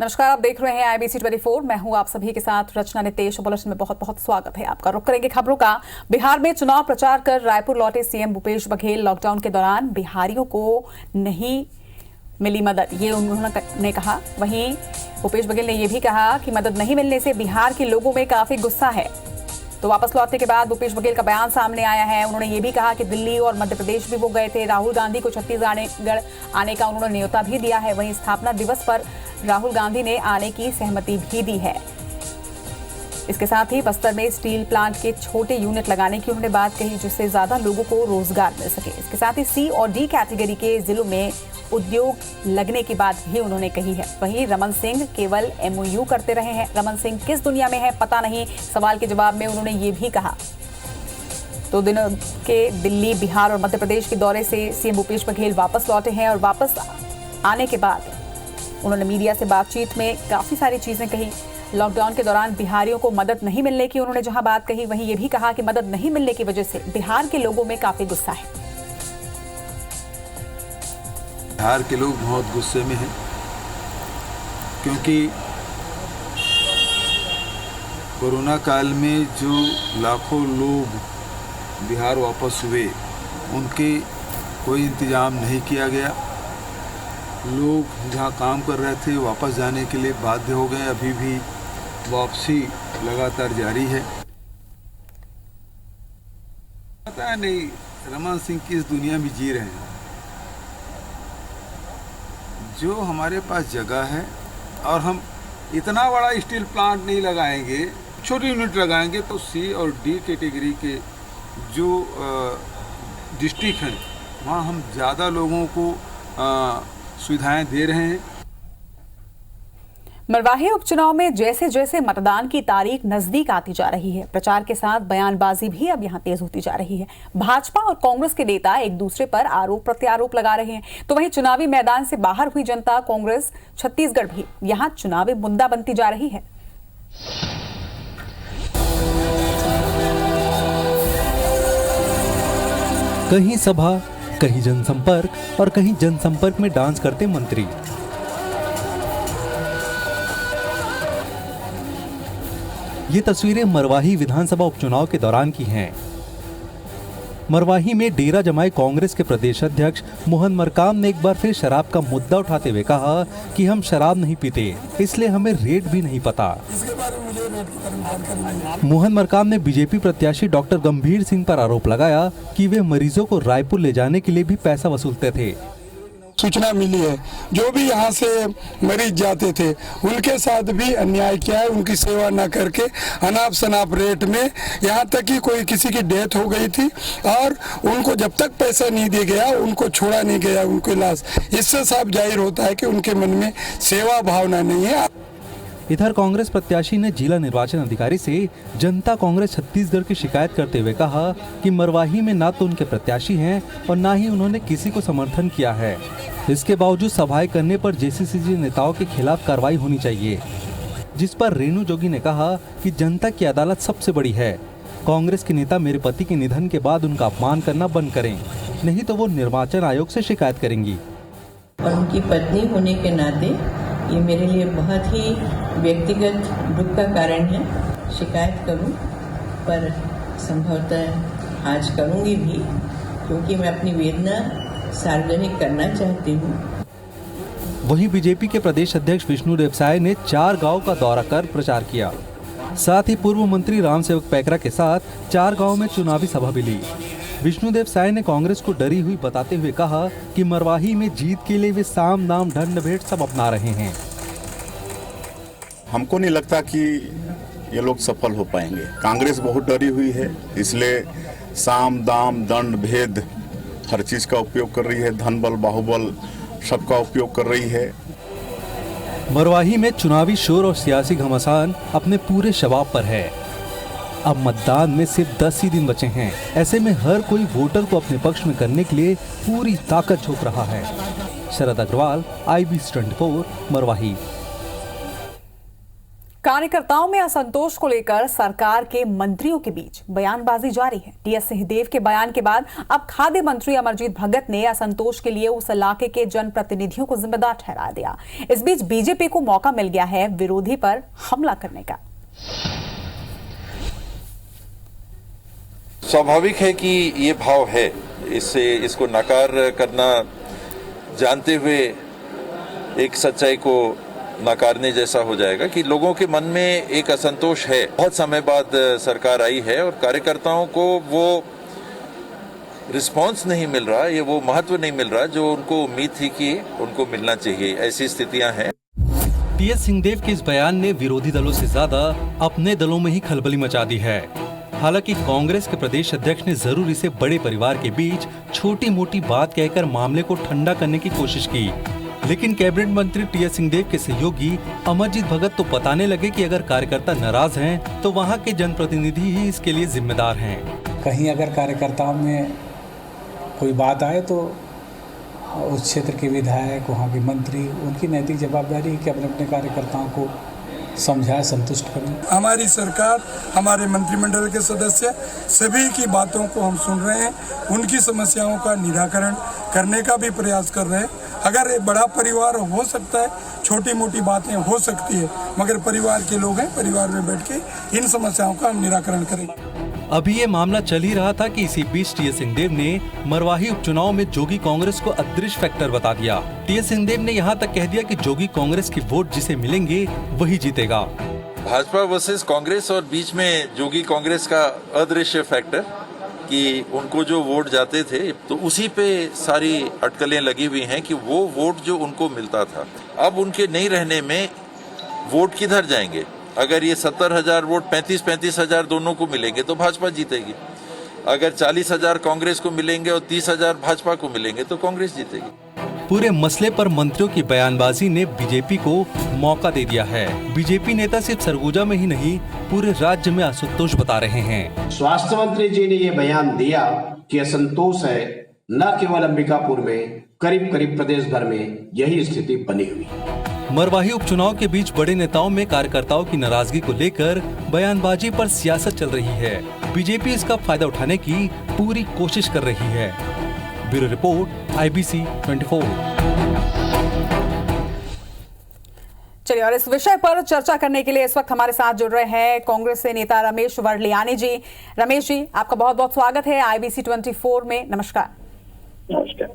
नमस्कार, आप देख रहे हैं IBC 24। मैं हूं आप सभी के साथ रचना नितेश। बुलेटिन में बहुत बहुत स्वागत है आपका। रुक करेंगे खबरों का। बिहार में चुनाव प्रचार कर रायपुर लौटे सीएम भूपेश बघेल। लॉकडाउन के दौरान बिहारियों को नहीं मिली मदद, ये उन्होंने कहा। वहीं भूपेश बघेल ने यह भी कहा कि मदद नहीं मिलने से बिहार के लोगों में काफी गुस्सा है। तो वापस लौटने के बाद भूपेश बघेल का बयान सामने आया है। उन्होंने ये भी कहा कि दिल्ली और मध्य प्रदेश भी वो गए थे। राहुल गांधी को छत्तीसगढ़ आने का उन्होंने न्योता भी दिया है। वहीं स्थापना दिवस पर राहुल गांधी ने आने की सहमति भी दी है। इसके साथ ही बस्तर में स्टील प्लांट के छोटे यूनिट लगाने की उन्होंने बात कही, जिससे ज्यादा लोगों को रोजगार मिल सके। इसके साथ ही C और D कैटेगरी के जिलों में उद्योग लगने की बात भी उन्होंने कही है। वहीं रमन सिंह केवल MOU करते रहे हैं। रमन सिंह किस दुनिया में है पता नहीं, सवाल के जवाब में उन्होंने ये भी कहा। तो दिनों के दिल्ली, बिहार और मध्य प्रदेश के दौरे से सीएम भूपेश बघेल वापस लौटे हैं और वापस आने के बाद उन्होंने मीडिया से बातचीत में काफी सारी चीजें कही। लॉकडाउन के दौरान बिहारियों को मदद नहीं मिलने की उन्होंने जहां बात कही, वहीं ये भी कहा कि मदद नहीं मिलने की वजह से बिहार के लोगों में काफी गुस्सा है। बिहार के लोग बहुत गुस्से में हैं, क्योंकि कोरोना काल में जो लाखों लोग बिहार वापस हुए, उनके कोई इंतजाम नहीं किया गया। लोग जहाँ काम कर रहे थे वापस जाने के लिए बाध्य हो गए। अभी भी वापसी लगातार जारी है। पता नहीं रमन सिंह किस दुनिया में जी रहे हैं। जो हमारे पास जगह है और हम इतना बड़ा स्टील प्लांट नहीं लगाएंगे, छोटी यूनिट लगाएंगे, तो C और D कैटेगरी के जो डिस्ट्रिक्ट हैं वहाँ हम ज़्यादा लोगों को सुविधाएं दे रहे हैं। मरवाही उपचुनाव में जैसे जैसे मतदान की तारीख नजदीक आती जा रही है, प्रचार के साथ बयानबाजी भी अब यहां तेज होती जा रही है। भाजपा और कांग्रेस के नेता एक दूसरे पर आरोप प्रत्यारोप लगा रहे हैं। तो वहीं चुनावी मैदान से बाहर हुई जनता कांग्रेस छत्तीसगढ़ भी यहां चुनावी मुद्दा बनती जा रही है। कहीं सभा, कहीं जनसंपर्क और कहीं जनसंपर्क में डांस करते मंत्री। ये तस्वीरें मरवाही विधानसभा उपचुनाव के दौरान की हैं। मरवाही में डेरा जमाए कांग्रेस के प्रदेश अध्यक्ष मोहन मरकाम ने एक बार फिर शराब का मुद्दा उठाते हुए कहा कि हम शराब नहीं पीते, इसलिए हमें रेट भी नहीं पता। मोहन मरकाम ने बीजेपी प्रत्याशी डॉक्टर गंभीर सिंह पर आरोप लगाया कि वे मरीजों को रायपुर ले जाने के लिए भी पैसा वसूलते थे। सूचना मिली है, जो भी यहाँ से मरीज जाते थे उनके साथ भी अन्याय किया है। उनकी सेवा न करके अनाप शनाप रेट में, यहाँ तक कि कोई किसी की डेथ हो गई थी और उनको जब तक पैसा नहीं दिया गया उनको छोड़ा नहीं गया, उनकी लाश। इससे साफ जाहिर होता है कि उनके मन में सेवा भावना नहीं है। इधर कांग्रेस प्रत्याशी ने जिला निर्वाचन अधिकारी से जनता कांग्रेस छत्तीसगढ़ की शिकायत करते हुए कहा कि मरवाही में ना तो उनके प्रत्याशी हैं और ना ही उन्होंने किसी को समर्थन किया है। इसके बावजूद सभाएं करने पर JCCG नेताओं के खिलाफ कार्रवाई होनी चाहिए, जिस पर रेणु जोगी ने कहा कि जनता की अदालत सबसे बड़ी है। कांग्रेस के नेता मेरे पति के निधन के बाद उनका अपमान करना बंद करें, नहीं तो वो निर्वाचन आयोग से शिकायत करेंगी। और उनकी पत्नी होने के नाते ये मेरे लिए बहुत ही व्यक्तिगत दुख का कारण है। शिकायत करूं, पर संभवतः आज करूंगी भी, क्योंकि मैं अपनी वेदना सार्वजनिक करना चाहती हूं। वहीं बीजेपी के प्रदेश अध्यक्ष विष्णुदेव साय ने 4 गांव का दौरा कर प्रचार किया। साथ ही पूर्व मंत्री रामसेवक पैकरा के साथ 4 गांव में चुनावी सभा भी ली। विष्णुदेव साय ने कांग्रेस को डरी हुई बताते हुए कहा कि मरवाही में जीत के लिए वे साम दाम दंड भेंट सब अपना रहे हैं। हमको नहीं लगता कि ये लोग सफल हो पाएंगे। कांग्रेस बहुत डरी हुई है, इसलिए साम दाम दंड भेद हर चीज का उपयोग कर रही है। धन बल बाहुबल सबका उपयोग कर रही है। मरवाही में चुनावी शोर और सियासी घमासान अपने पूरे शबाब पर है। अब मतदान में सिर्फ 10 ही दिन बचे हैं। ऐसे में हर कोई वोटर को अपने पक्ष में करने के लिए पूरी ताकत झोंक रहा है। शरद अग्रवाल, IBC 24, मरवाही। कार्यकर्ताओं में असंतोष को लेकर सरकार के मंत्रियों के बीच बयानबाजी जारी है। टीएस सिंहदेव के बयान के बाद अब खाद्य मंत्री अमरजीत भगत ने असंतोष के लिए उस इलाके के जनप्रतिनिधियों को जिम्मेदार ठहरा दिया। इस बीच बीजेपी को मौका मिल गया है विरोधी पर हमला करने का। स्वाभाविक है कि ये भाव है, इसको नकार करना जानते हुए एक सच्चाई को नकारने जैसा हो जाएगा कि लोगों के मन में एक असंतोष है। बहुत समय बाद सरकार आई है और कार्यकर्ताओं को वो रिस्पांस नहीं मिल रहा, ये वो महत्व नहीं मिल रहा जो उनको उम्मीद थी कि उनको मिलना चाहिए। ऐसी स्थितियां हैं। टीएस सिंहदेव के इस बयान ने विरोधी दलों से ज्यादा अपने दलों में ही खलबली मचा दी है। हालांकि कांग्रेस के प्रदेश अध्यक्ष ने जरूर इसे बड़े परिवार के बीच छोटी मोटी बात कहकर मामले को ठंडा करने की कोशिश की, लेकिन कैबिनेट मंत्री टीएस सिंहदेव के सहयोगी अमरजीत भगत तो बताने लगे कि अगर कार्यकर्ता नाराज हैं तो वहां के जनप्रतिनिधि ही इसके लिए जिम्मेदार हैं। कहीं अगर कार्यकर्ताओं में कोई बात आए तो उस क्षेत्र के विधायक, वहाँ के मंत्री, उनकी नैतिक जवाबदारी है कि अपने अपने कार्यकर्ताओं को समझाए, संतुष्ट करें। हमारी सरकार, हमारे मंत्रिमंडल के सदस्य सभी की बातों को हम सुन रहे हैं, उनकी समस्याओं का निराकरण करने का भी प्रयास कर रहे हैं। अगर एक बड़ा परिवार हो सकता है, छोटी मोटी बातें हो सकती है, मगर परिवार के लोग हैं, परिवार में बैठ के इन समस्याओं का हम निराकरण करेंगे। अभी ये मामला चल ही रहा था कि इसी बीच टीएस सिंहदेव ने मरवाही उपचुनाव में जोगी कांग्रेस को अदृश्य फैक्टर बता दिया। टीएस सिंहदेव ने यहाँ तक कह दिया कि जोगी कांग्रेस की वोट जिसे मिलेंगे वही जीतेगा। भाजपा वर्सेस कांग्रेस और बीच में जोगी कांग्रेस का अदृश्य फैक्टर कि उनको जो वोट जाते थे तो उसी पे सारी अटकलें लगी हुई हैं कि वो वोट जो उनको मिलता था अब उनके नहीं रहने में वोट किधर जाएंगे। अगर ये 70,000 वोट 35,000 दोनों को मिलेंगे तो भाजपा जीतेगी। अगर 40,000 कांग्रेस को मिलेंगे और 30,000 भाजपा को मिलेंगे तो कांग्रेस जीतेगी। पूरे मसले पर मंत्रियों की बयानबाजी ने बीजेपी को मौका दे दिया है। बीजेपी नेता सिर्फ सरगुजा में ही नहीं पूरे राज्य में असंतोष बता रहे हैं। स्वास्थ्य मंत्री जी ने ये बयान दिया कि असंतोष है, न केवल अंबिकापुर में, करीब करीब प्रदेश भर में यही स्थिति बनी हुई। मरवाही उपचुनाव के बीच बड़े नेताओं में कार्यकर्ताओं की नाराजगी को लेकर बयानबाजी पर सियासत चल रही है। बीजेपी इसका फायदा उठाने की पूरी कोशिश कर रही है। Bureau report IBC 24। चलिए, और इस विषय पर चर्चा करने के लिए इस वक्त हमारे साथ जुड़ रहे हैं कांग्रेस से नेता रमेश वर्लियानी जी। रमेश जी, आपका बहुत बहुत स्वागत है IBC 24 में। नमस्कार। नमस्कार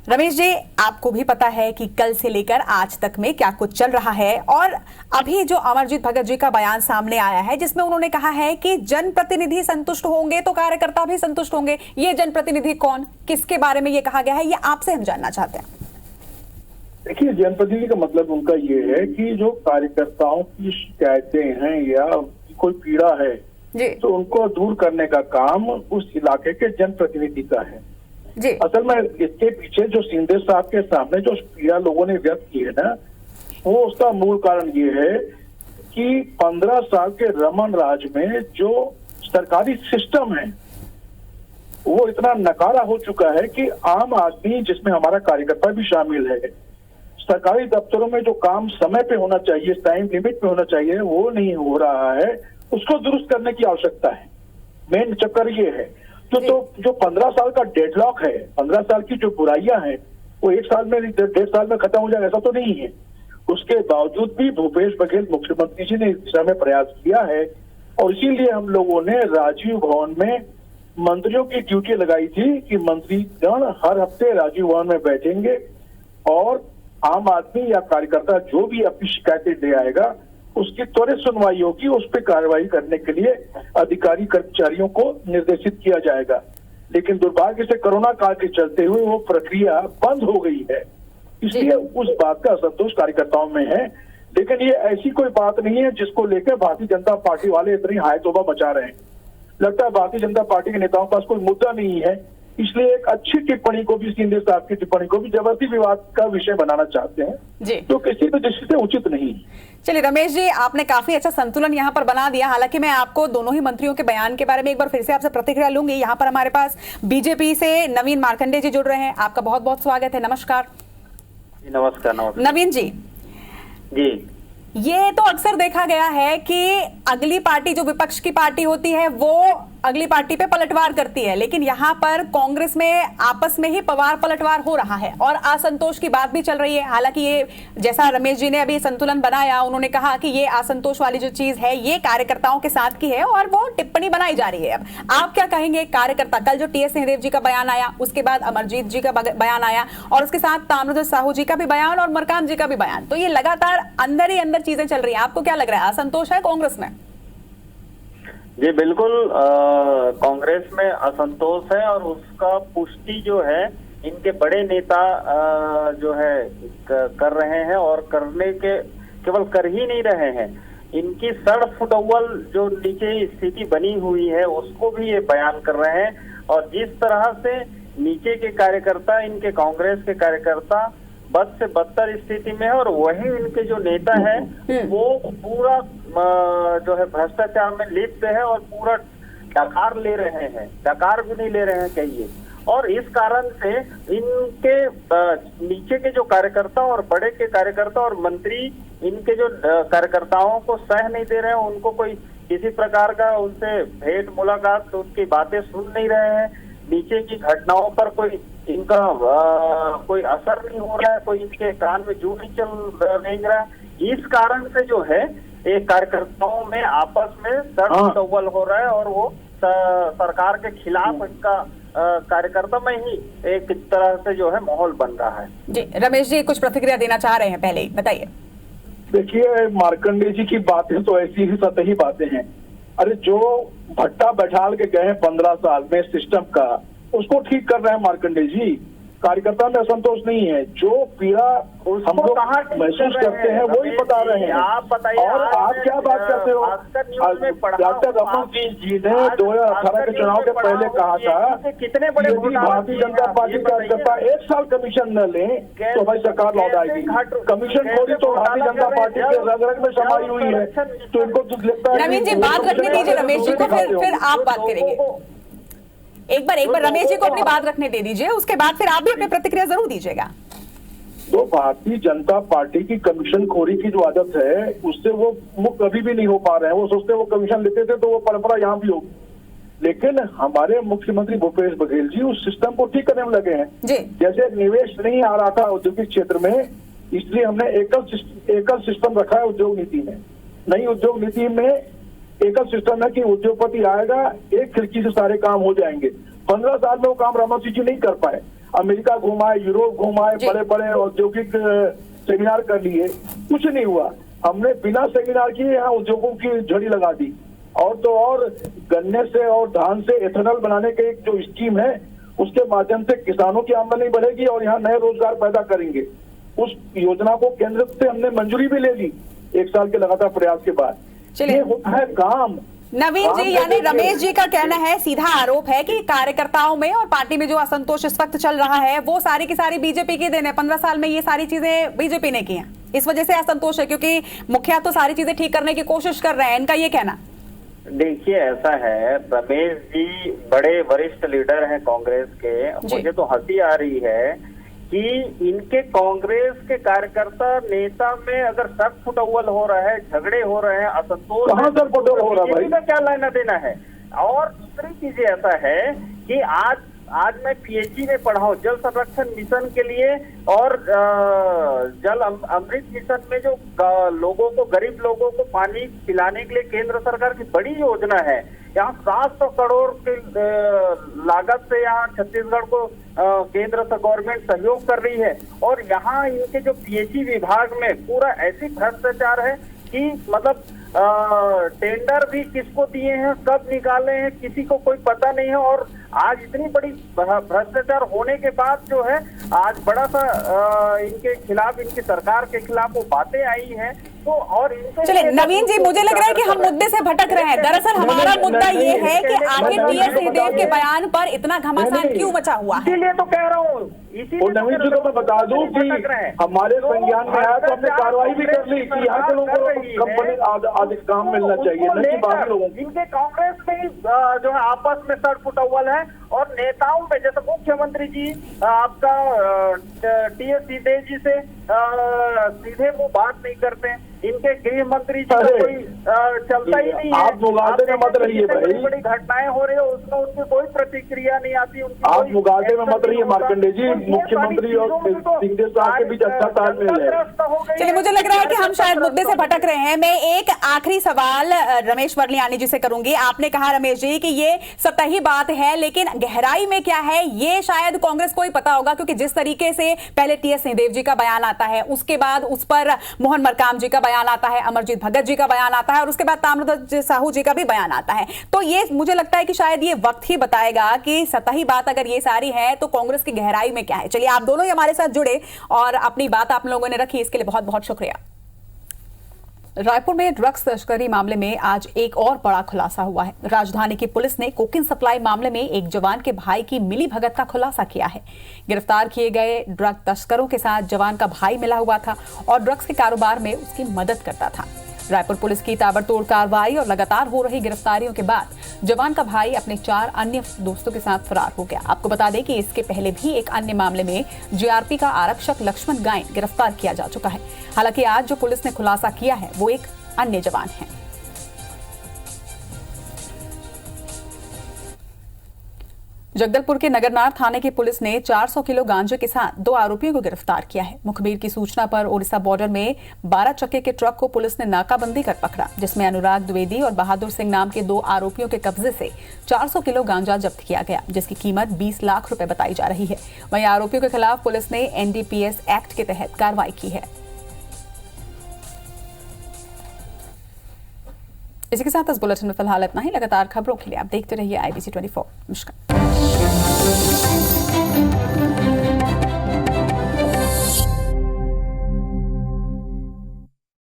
रमेश जी, आपको भी पता है कि कल से लेकर आज तक में क्या कुछ चल रहा है, और अभी जो अमरजीत भगत जी का बयान सामने आया है जिसमें उन्होंने कहा है कि जनप्रतिनिधि संतुष्ट होंगे तो कार्यकर्ता भी संतुष्ट होंगे। ये जनप्रतिनिधि कौन, किसके बारे में ये कहा गया है, ये आपसे हम जानना चाहते हैं। देखिए, जनप्रतिनिधि का मतलब उनका ये है कि जो कार्यकर्ताओं की शिकायतें हैं या कोई पीड़ा है जी, तो उनको दूर करने का काम उस इलाके के जनप्रतिनिधि का है जी। असल में इसके पीछे जो सिंहदेव साहब के सामने जो पीड़ा लोगों ने व्यक्त की है ना, वो उसका मूल कारण ये है कि 15 साल के रमन राज में जो सरकारी सिस्टम है वो इतना नकारा हो चुका है कि आम आदमी, जिसमें हमारा कार्यकर्ता भी शामिल है, सरकारी दफ्तरों में जो काम समय पे होना चाहिए, टाइम लिमिट पे होना चाहिए, वो नहीं हो रहा है। उसको दुरुस्त करने की आवश्यकता है। मेन चक्कर ये है तो जो 15 साल का डेडलॉक है, 15 साल की जो बुराइयां हैं वो 1 साल में, 1.5 साल में खत्म हो जाए ऐसा तो नहीं है। उसके बावजूद भी भूपेश बघेल मुख्यमंत्री जी ने इस दिशा में प्रयास किया है, और इसीलिए हम लोगों ने राजीव भवन में मंत्रियों की ड्यूटी लगाई थी कि मंत्रीगण हर हफ्ते राजीव भवन में बैठेंगे और आम आदमी या कार्यकर्ता जो भी अपनी शिकायतें ले आएगा उसकी त्वरित सुनवाई होगी, उस पर कार्रवाई करने के लिए अधिकारी कर्मचारियों को निर्देशित किया जाएगा। लेकिन दुर्भाग्य से कोरोना काल के चलते हुए वो प्रक्रिया बंद हो गई है, इसलिए उस बात का असंतोष कार्यकर्ताओं में है। लेकिन ये ऐसी कोई बात नहीं है जिसको लेकर भारतीय जनता पार्टी वाले इतनी हाय तौबा मचा रहे हैं। लगता है भारतीय जनता पार्टी के नेताओं के पास कोई मुद्दा नहीं है, इसलिए एक अच्छी टिप्पणी को भी, सिंहदेव साहब की टिप्पणी को भी जबरदस्ती विवाद का विषय बनाना चाहते हैं जी, तो किसी भी दृष्टि से उचित नहीं। चलिए रमेश जी, आपने काफी अच्छा संतुलन यहाँ पर बना दिया। हालांकि मैं आपको दोनों ही मंत्रियों के बयान के बारे में एक बार फिर से आपसे प्रतिक्रिया लूंगी। यहाँ पर हमारे पास बीजेपी से नवीन मार्कंडे जी जुड़ रहे हैं। आपका बहुत बहुत स्वागत है। नमस्कार। नमस्कार। नवीन जी, ये तो अक्सर देखा गया है कि अगली पार्टी जो विपक्ष की पार्टी होती है वो अगली पार्टी पे पलटवार करती है, लेकिन यहाँ पर कांग्रेस में आपस में ही पवार पलटवार हो रहा है और असंतोष की बात भी चल रही है। हालांकि ये जैसा रमेश जी ने अभी संतुलन बनाया, उन्होंने कहा कि ये असंतोष वाली जो चीज है ये कार्यकर्ताओं के साथ की है और वो टिप्पणी बनाई जा रही है। अब आप क्या कहेंगे? कार्यकर्ता, कल जो टी.एस. सिंहदेव जी का बयान आया, उसके बाद अमरजीत जी का बयान आया और उसके साथ ताम्रध्वज साहू जी का भी बयान और मरकाम जी का भी बयान, तो ये लगातार अंदर ही अंदर चीजें चल रही है। आपको क्या लग रहा है, असंतोष है कांग्रेस में? जी बिल्कुल, कांग्रेस में असंतोष है और उसका पुष्टि जो है इनके बड़े नेता जो है कर रहे हैं और करने के केवल कर ही नहीं रहे हैं, इनकी सड़क फुटअव्वल जो नीचे स्थिति बनी हुई है उसको भी ये बयान कर रहे हैं। और जिस तरह से नीचे के कार्यकर्ता, इनके कांग्रेस के कार्यकर्ता बद से बदतर स्थिति में है और वही इनके जो नेता है वो पूरा जो है भ्रष्टाचार में लिप्त है और पूरा डकार ले रहे हैं, डकार भी नहीं ले रहे हैं कहिए। और इस कारण से इनके नीचे के जो कार्यकर्ता और बड़े के कार्यकर्ता और मंत्री इनके जो कार्यकर्ताओं को सह नहीं दे रहे हैं, उनको कोई किसी प्रकार का उनसे भेंट मुलाकात, तो उनकी बातें सुन नहीं रहे हैं, नीचे की घटनाओं पर कोई इनका कोई असर नहीं हो रहा है, कोई इनके कान में जू नहीं चल नहीं रहा। इस कारण से जो है एक कार्यकर्ताओं में आपस में सड़क हो रहा है और वो सरकार के खिलाफ इनका कार्यकर्ता में ही एक तरह से जो है माहौल बन रहा है। जी रमेश जी कुछ प्रतिक्रिया देना चाह रहे हैं, पहले ही बताइए। देखिए, मार्कंडे जी की बातें तो ऐसी ही सतही बातें हैं। अरे जो भट्टा बैठाल के गए 15 साल में सिस्टम का, उसको ठीक कर रहे हैं मार्कंडे जी। कार्यकर्ता में असंतोष नहीं है, जो पीड़ा हम लोग महसूस करते हैं वही बता रहे हैं। आप बताइए, और आप क्या बात करते हो? डॉक्टर रमन जी ने 2018 के चुनाव के पहले कहा था कितने बड़े भारतीय जनता पार्टी कार्यकर्ता 1 साल कमीशन न लें तो भाई सरकार लौट आएगी। कमीशन खोरी तो भारतीय जनता पार्टी के रग रग में समाई हुई है, तो इनको तो लगता है। नवीन जी बात रखने दीजिए रमेश जी को, फिर आप बात करेंगे। एक बार रमेश जी को अपनी बात रखने दे दीजिए, उसके बाद फिर आप भी अपनी प्रतिक्रिया जरूर दीजिएगा। तो भारतीय जनता पार्टी की कमीशन खोरी की जो आदत है उससे वो मुक्त कभी भी नहीं हो पा रहे हैं। वो सोचते वो कमीशन लेते थे तो वो परंपरा यहाँ भी होगी, लेकिन हमारे मुख्यमंत्री भूपेश बघेल जी उस सिस्टम को ठीक करने में लगे हैं। जैसे निवेश नहीं आ रहा था औद्योगिक क्षेत्र में, इसलिए हमने एकल सिस्टम रखा है उद्योग नीति में। नई उद्योग नीति में एकल सिस्टम है कि उद्योगपति आएगा, एक खिड़की से सारे काम हो जाएंगे। 15 साल में वो काम रमन सिंह जी नहीं कर पाए। अमेरिका घुमाए, यूरोप घुमाए, बड़े बड़े औद्योगिक सेमिनार कर लिए, कुछ नहीं हुआ। हमने बिना सेमिनार किए यहाँ उद्योगों की झड़ी लगा दी। और तो और गन्ने से और धान से एथेनॉल बनाने के एक जो स्कीम है उसके माध्यम से किसानों की आमदनी बढ़ेगी और यहाँ नए रोजगार पैदा करेंगे। उस योजना को केंद्र से हमने मंजूरी भी ले ली 1 साल के लगातार प्रयास के बाद। ये होता है काम। नवीन जी, यानी रमेश जी का कहना है, सीधा आरोप है कि कार्यकर्ताओं में और पार्टी में जो असंतोष इस वक्त चल रहा है वो सारी की सारी बीजेपी की देन है। 15 साल में ये सारी चीजें बीजेपी ने की हैं, इस वजह से असंतोष है, क्योंकि मुखिया तो सारी चीजें ठीक करने की कोशिश कर रहे हैं, इनका ये कहना। देखिए ऐसा है, रमेश जी बड़े वरिष्ठ लीडर हैं कांग्रेस के। मुझे तो हंसी आ रही है कि इनके कांग्रेस के कार्यकर्ता नेता में अगर सख्त फुटअव्वल हो रहा है, झगड़े हो रहे हैं, असंतोष कहां सर फुटअव्वल हो रहा है भाई? क्या लेना देना है। और दूसरी चीज ऐसा है कि आज मैं पीएचडी में पढ़ा हूँ जल संरक्षण मिशन के लिए, और जल अमृत मिशन में जो लोगों को, गरीब लोगों को पानी पिलाने के लिए केंद्र सरकार की बड़ी योजना है। यहाँ 700 करोड़ की लागत से यहाँ छत्तीसगढ़ को केंद्र से गवर्नमेंट सहयोग कर रही है। और यहाँ इनके जो पीएचई विभाग में पूरा ऐसी भ्रष्टाचार है कि मतलब टेंडर भी किसको दिए हैं, कब निकाले हैं, किसी को कोई पता नहीं है। और आज इतनी बड़ी भ्रष्टाचार होने के बाद जो है आज बड़ा सा इनके खिलाफ, इनकी सरकार के खिलाफ वो बातें आई हैं। तो और चलिए नवीन जी, मुझे लग रहा है कि हम मुद्दे से भटक रहे हैं। दरअसल हमारा मुद्दा ये है कि आखिर टी.एस. सिंहदेव के बयान पर इतना घमासान क्यों मचा हुआ है। इसीलिए तो कह रहा हूँ, नवीन जी को मैं बता दूं कि हमारे संज्ञान में आया तो हमने कार्रवाई भी कर ली कि यहाँ के लोगों को कंपनी आदि काम मिलना चाहिए, नहीं बाकी लोगों को। इनके कांग्रेस में जो है आपस में सड़ फुटअव्वल है और नेताओं में, जैसे मुख्यमंत्री जी आपका टी.एस. सिंहदेव जी से सीधे वो बात नहीं करते हैं। इनके गृह मंत्री जी का अरे, कोई चलता ही नहीं है। आप मुगालते में मत रहिए भाई। बड़ी बड़ी घटनाएं हो रही है उसमें उनकी कोई प्रतिक्रिया नहीं आती, उनकी आप कोई मुगालते में एक्शन मत रहिए नहीं होता। मार्कंडे जी, तो ये मुख्यमंत्री सारी और चीजों में तो सिंधिया साहब के बीच अच्छा तालमेल है। चलिए, मुझे लग रहा है कि हम शायद मुद्दे से भटक रहे हैं। मैं एक आखिरी सवाल रमेश वर्लियानी जी से करूंगी। आपने कहा रमेश जी कि ये सतही बात है, लेकिन गहराई में क्या है ये शायद कांग्रेस को ही पता होगा, क्योंकि जिस तरीके से पहले टीएस सिंहदेव जी का बयान आता है, उसके बाद उस पर मोहन मरकाम जी का बयान आता है, अमरजीत भगत जी का बयान आता है और उसके बाद ताम्रध्वज साहू जी का भी बयान आता है। तो ये मुझे लगता है कि शायद ये वक्त ही बताएगा कि सतही बात अगर ये सारी है तो कांग्रेस की गहराई में क्या है। चलिए, आप दोनों ही हमारे साथ जुड़े और अपनी बात आप लोगों ने रखी, इसके लिए बहुत बहुत शुक्रिया। रायपुर में ड्रग्स तस्करी मामले में आज एक और बड़ा खुलासा हुआ है। राजधानी की पुलिस ने कोकीन सप्लाई मामले में एक जवान के भाई की मिली भगत का खुलासा किया है। गिरफ्तार किए गए ड्रग तस्करों के साथ जवान का भाई मिला हुआ था और ड्रग्स के कारोबार में उसकी मदद करता था। रायपुर पुलिस की ताबड़तोड़ कार्रवाई और लगातार हो रही गिरफ्तारियों के बाद जवान का भाई अपने 4 अन्य दोस्तों के साथ फरार हो गया। आपको बता दें कि इसके पहले भी एक अन्य मामले में जीआरपी का आरक्षक लक्ष्मण गायन गिरफ्तार किया जा चुका है। हालांकि आज जो पुलिस ने खुलासा किया है वो एक अन्य जवान है। जगदलपुर के नगरनार थाने की पुलिस ने 400 किलो गांजे के साथ 2 आरोपियों को गिरफ्तार किया है। मुखबिर की सूचना पर ओडिशा बॉर्डर में 12 चक्के के ट्रक को पुलिस ने नाकाबंदी कर पकड़ा, जिसमें अनुराग द्विवेदी और बहादुर सिंह नाम के 2 आरोपियों के कब्जे से 400 किलो गांजा जब्त किया गया, जिसकी कीमत 20 लाख रुपए बताई जा रही है। वहीं आरोपियों के खिलाफ पुलिस ने एनडीपीएस एक्ट के तहत कार्रवाई की है। इसी के साथ इस बुलेटिन में फिलहाल इतना ही। लगातार खबरों के लिए आप देखते रहिए IBC 24। नमस्कार।